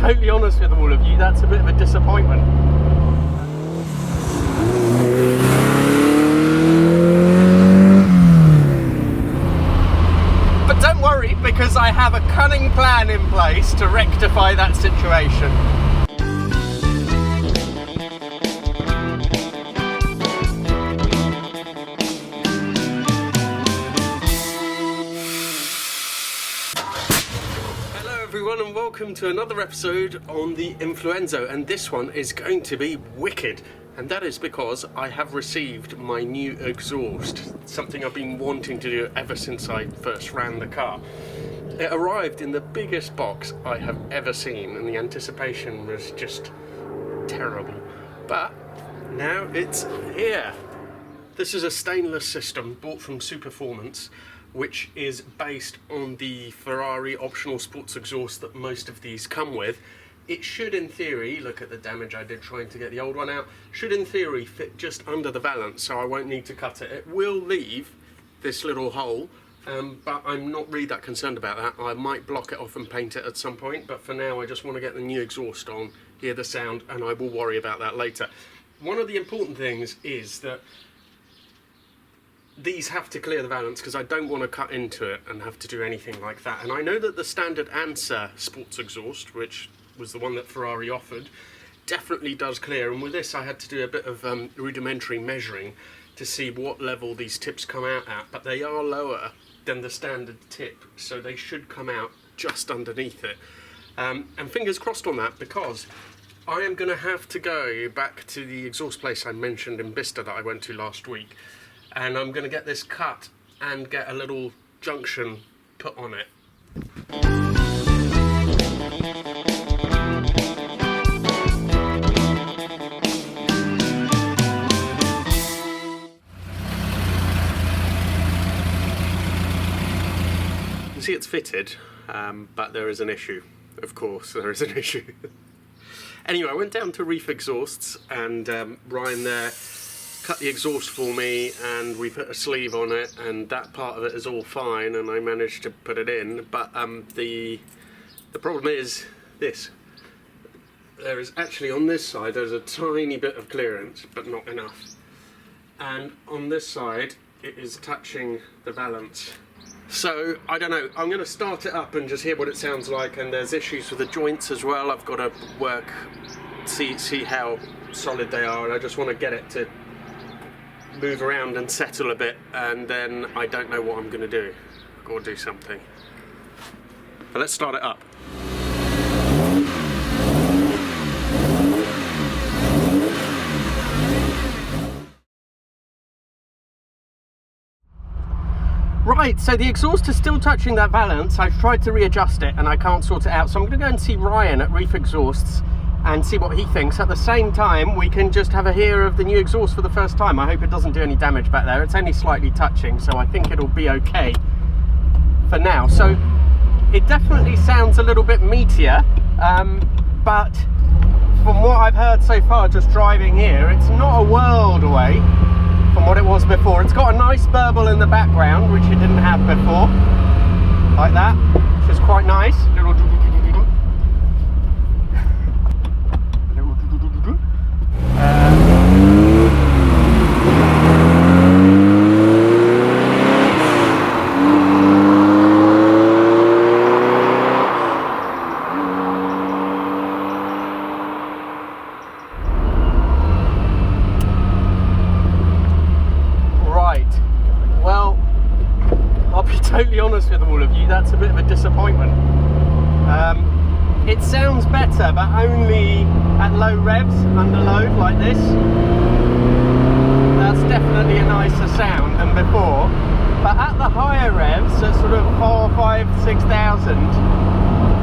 totally honest with all of you, that's a bit of a disappointment. But don't worry, because I have a cunning plan in place to rectify that situation. And welcome to another episode on the Influenzo, and this one is going to be wicked, and that is because I have received my new exhaust, something I've been wanting to do ever since I first ran the car. It arrived in the biggest box I have ever seen, and the anticipation was just terrible, but now it's here. This is a stainless system bought from Superformance, which is based on the Ferrari optional sports exhaust that most of these come with. It should, in theory, look at the damage I did trying to get the old one out, should in theory fit just under the valance, so I won't need to cut it. It will leave this little hole, but I'm not really that concerned about that. I might block it off and paint it at some point, but for now I just want to get the new exhaust on, hear the sound, and I will worry about that later. One of the important things is that these have to clear the valance, because I don't want to cut into it and have to do anything like that. And I know that the standard Answer sports exhaust, which was the one that Ferrari offered, definitely does clear. And with this I had to do a bit of rudimentary measuring to see what level these tips come out at, but they are lower than the standard tip, so they should come out just underneath it. And fingers crossed on that, because I am going to have to go back to the exhaust place I mentioned in Bicester that I went to last week, and I'm going to get this cut and get a little junction put on it. You can see it's fitted, but there is an issue. Of course, there is an issue. Anyway, I went down to Reef Exhausts, and Ryan there cut the exhaust for me, and we put a sleeve on it, and that part of it is all fine, and I managed to put it in. But the problem is this: there is actually on this side there's a tiny bit of clearance, but not enough, and on this side it is touching the valance. So I don't know, I'm going to start it up and just hear what it sounds like. And there's issues with the joints as well. I've got to see how solid they are, and I just want to get it to move around and settle a bit, and then I don't know what I'm going to do. I've got to do something. But let's start it up. Right, so the exhaust is still touching that valance. I've tried to readjust it and I can't sort it out, so I'm going to go and see Ryan at Reef Exhausts and see what he thinks. At the same time, we can just have a hear of the new exhaust for the first time. I hope it doesn't do any damage back there. It's only slightly touching, so I think it'll be okay for now. So it definitely sounds a little bit meatier, but from what I've heard so far just driving here, it's not a world away from what it was before. It's got a nice burble in the background, which it didn't have before, like that, which is quite nice. Little totally honest with all of you, that's a bit of a disappointment. It sounds better, but only at low revs, under load like this. That's definitely a nicer sound than before. But at the higher revs, at sort of 4, 5, 6,000,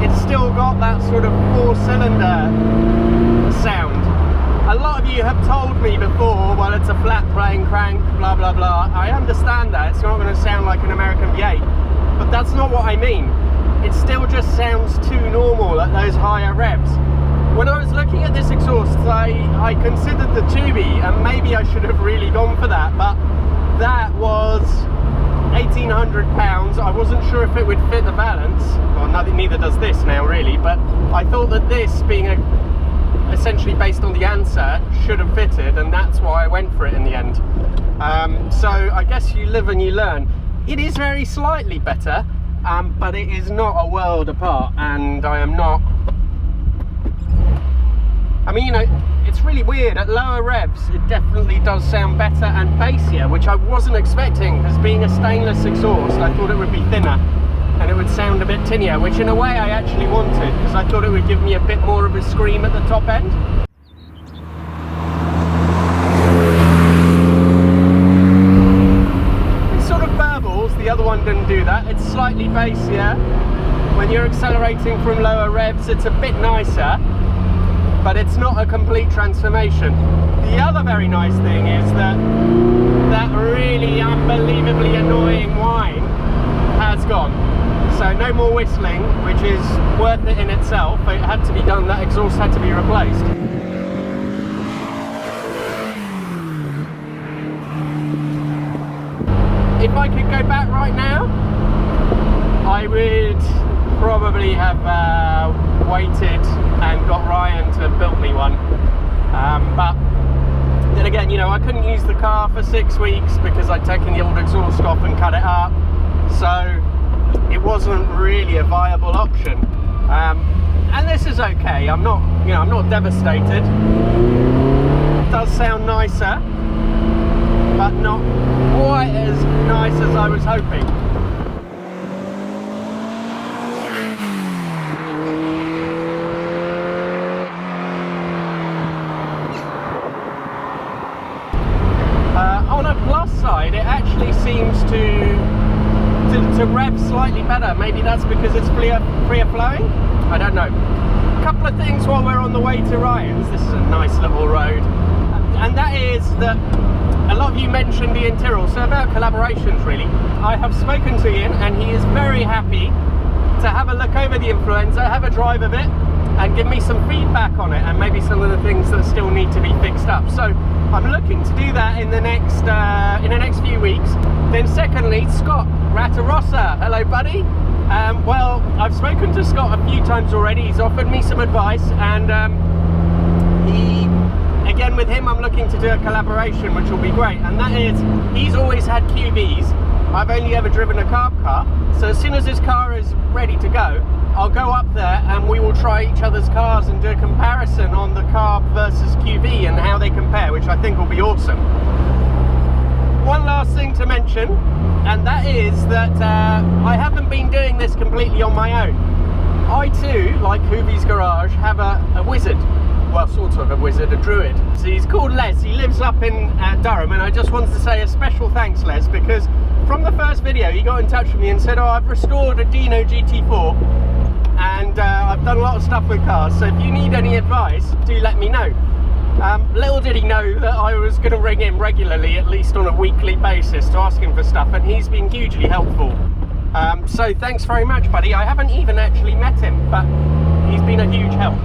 it's still got that sort of 4-cylinder sound. A lot of you have told me before, well, it's a flat plane crank, blah blah blah. I understand that, it's not going to sound like an American V8, but that's not what I mean. It still just sounds too normal at those higher revs. When I was looking at this exhaust, I considered the Tubi, and maybe I should have really gone for that, but that was £1,800. I wasn't sure if it would fit the balance. Well, neither does this now really, but I thought that this, being essentially based on the answer, should have fitted, and that's why I went for it in the end. So I guess you live and you learn. It is very slightly better, but it is not a world apart, and I am not... I mean, you know, it's really weird. At lower revs, it definitely does sound better and bassier, which I wasn't expecting, because being a stainless exhaust, I thought it would be thinner and it would sound a bit tinnier, which in a way I actually wanted, because I thought it would give me a bit more of a scream at the top end. It sort of burbles, the other one didn't do that. It's slightly bassier. When you're accelerating from lower revs, it's a bit nicer, but it's not a complete transformation. The other very nice thing is that that really unbelievably annoying whine has gone. So no more whistling, which is worth it in itself. It had to be done, that exhaust had to be replaced. If I could go back right now, I would probably have waited and got Ryan to build me one, but then again, you know, I couldn't use the car for 6 weeks because I'd taken the old exhaust off and cut it up, so it wasn't really a viable option. And this is okay. I'm not, you know, I'm not devastated. It does sound nicer, but not quite as nice as I was hoping. On a plus side, it actually seems to rev slightly better. Maybe that's because it's freer flowing? I don't know. A couple of things while we're on the way to Ryan's. This is a nice little road. And that is that a lot of you mentioned Ian Tyrrell, so about collaborations really. I have spoken to Ian and he is very happy to have a look over the Influenza, have a drive of it, and give me some feedback on it, and maybe some of the things that still need to be fixed up. So I'm looking to do that in the next few weeks. Then secondly, Scott Ratarossa, hello buddy. Well, I've spoken to Scott a few times already. He's offered me some advice, and again with him I'm looking to do a collaboration, which will be great, and that is, he's always had QVs. I've only ever driven a carb car, so as soon as his car is ready to go, I'll go up there and we will try each other's cars and do a comparison on the carb versus QV and how they compare, which I think will be awesome. One last thing to mention, and that is that I haven't been doing this completely on my own. I too, like Hoovie's Garage, have a wizard. Well, sort of a wizard, a druid. So he's called Les. He lives up in Durham, and I just wanted to say a special thanks, Les, because from the first video he got in touch with me and said, oh, I've restored a Dino GT4 and I've done a lot of stuff with cars, so if you need any advice, do let me know. Little did he know that I was going to ring him regularly, at least on a weekly basis, to ask him for stuff, and he's been hugely helpful. So thanks very much, buddy. I haven't even actually met him, but he's been a huge help.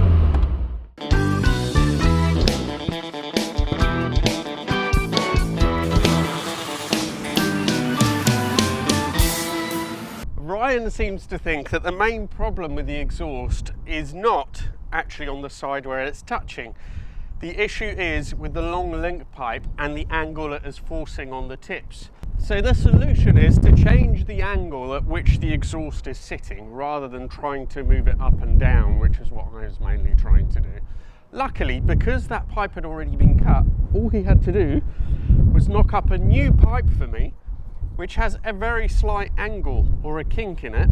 Ryan seems to think that the main problem with the exhaust is not actually on the side where it's touching. The issue is with the long link pipe and the angle it is forcing on the tips. So the solution is to change the angle at which the exhaust is sitting rather than trying to move it up and down, which is what I was mainly trying to do. Luckily, because that pipe had already been cut, all he had to do was knock up a new pipe for me, which has a very slight angle or a kink in it.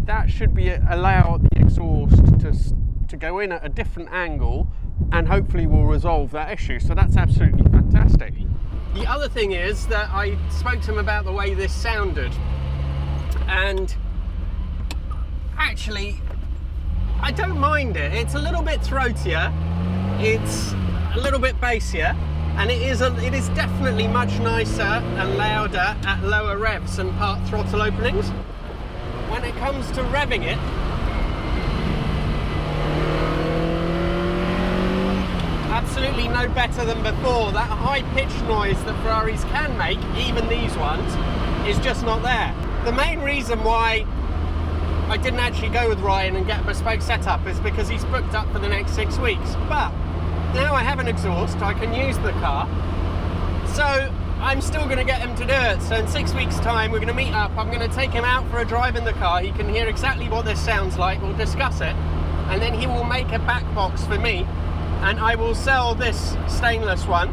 That should allow the exhaust to go in at a different angle, and hopefully will resolve that issue. So that's absolutely fantastic. The other thing is that I spoke to him about the way this sounded, and actually I don't mind it. It's a little bit throatier, it's a little bit bassier, and it is definitely much nicer and louder at lower revs and part throttle openings. When it comes to revving it, absolutely no better than before. That high pitch noise that Ferraris can make, even these ones, is just not there. The main reason why I didn't actually go with Ryan and get a bespoke setup is because he's booked up for the next 6 weeks. But now I have an exhaust, I can use the car, so I'm still going to get him to do it. So in 6 weeks time we're going to meet up, I'm going to take him out for a drive in the car, he can hear exactly what this sounds like, we'll discuss it, and then he will make a back box for me, and I will sell this stainless one.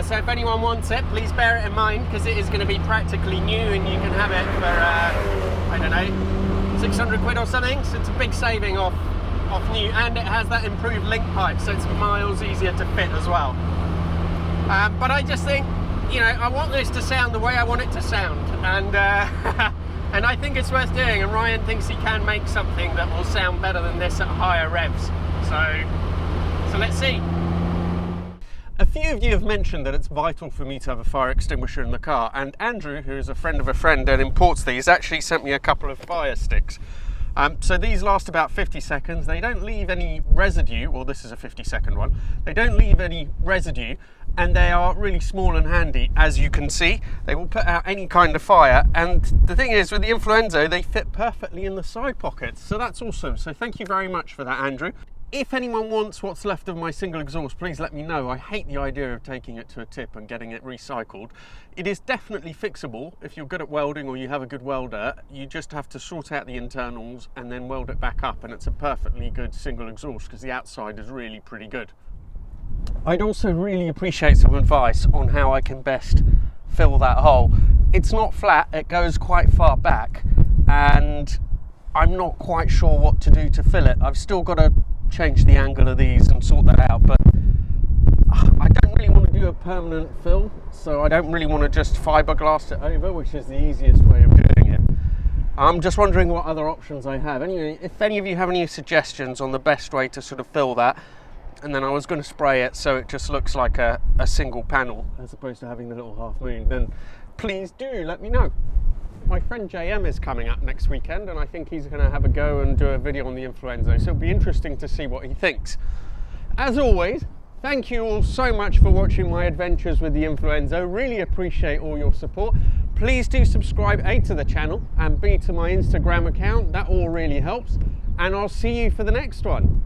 So if anyone wants it, please bear it in mind, because it is going to be practically new and you can have it for, I don't know, 600 quid or something. So it's a big saving off new, and it has that improved link pipe, so it's miles easier to fit as well. But I just think, you know, I want this to sound the way I want it to sound, and and I think it's worth doing, and Ryan thinks he can make something that will sound better than this at higher revs. So let's see. A few of you have mentioned that it's vital for me to have a fire extinguisher in the car, and Andrew, who is a friend of a friend and imports these, actually sent me a couple of fire sticks. So these last about 50 seconds, they don't leave any residue, well this is a 50-second one, they don't leave any residue, and they are really small and handy. As you can see, they will put out any kind of fire, and the thing is, with the Influenzo, they fit perfectly in the side pockets, so that's awesome. So thank you very much for that, Andrew. If anyone wants what's left of my single exhaust, please let me know. I hate the idea of taking it to a tip and getting it recycled. It is definitely fixable. If you're good at welding or you have a good welder, you just have to sort out the internals and then weld it back up, and it's a perfectly good single exhaust because the outside is really pretty good. I'd also really appreciate some advice on how I can best fill that hole. It's not flat, it goes quite far back, and I'm not quite sure what to do to fill it. I've still got to change the angle of these and sort that out, but I don't really want to do a permanent fill, so I don't really want to just fiberglass it over, which is the easiest way of doing it. I'm just wondering what other options I have. Anyway, if any of you have any suggestions on the best way to sort of fill that, and then I was going to spray it so it just looks like a single panel as opposed to having the little half moon, then please do let me know. My friend JM is coming up next weekend, and I think he's going to have a go and do a video on the Influenzo, so it'll be interesting to see what he thinks. As always, thank you all so much for watching my adventures with the Influenzo. Really appreciate all your support. Please do subscribe, A, to the channel, and B, to my Instagram account. That all really helps, and I'll see you for the next one.